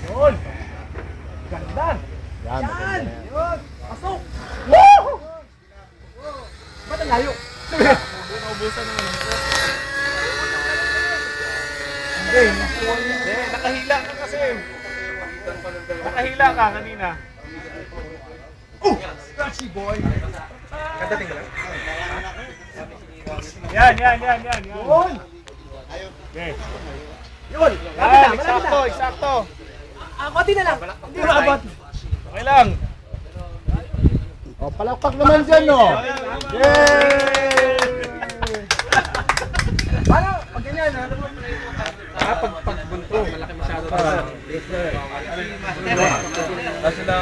Yun! Ganda! Yan, Yan! maganda yan. Yun! Pasok! Woo! Ba't ang layo? Naubusan naman ang po. Hindi, Nakahila ka kasi. Nakahila ka kanina. oh! Scratchy boy! Ganda tingnan. Yan. Yun! Okay. Yun! Yan, eksakto. Konti na lang! Hindi na abot! Okay lang. O, palakpak naman dyan, no? Yay! Paano? Pag ganyan, ha? Pag bunto, malaki masyado. Kasi na.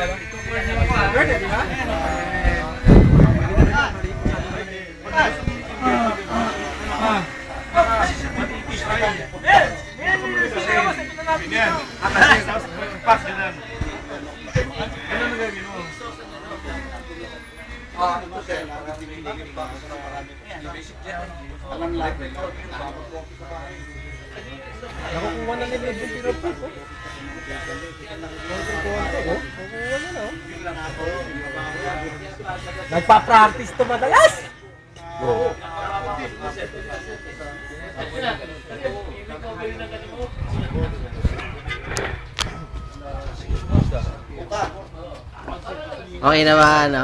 Pwede, di ba? Yan. Pass yan. Ano na gagawin mo? Nakukuha na nila yung bintiro po. Nagpa-practice to madalas! Okay na ba, ano?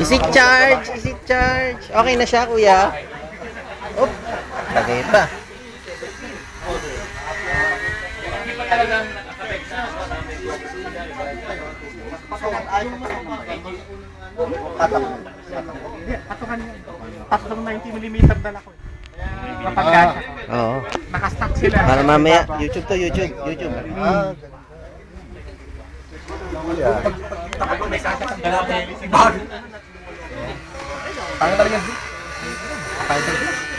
Isik charge! Okay na siya, kuya. Oop, lagay pa. Tatlong 90mm dala ko. Kapag Oo. nakastack sila. Para mamaya, YouTube to, YouTube. Tapos may sasakang dala ko. Bag! Tangan talaga. Kapag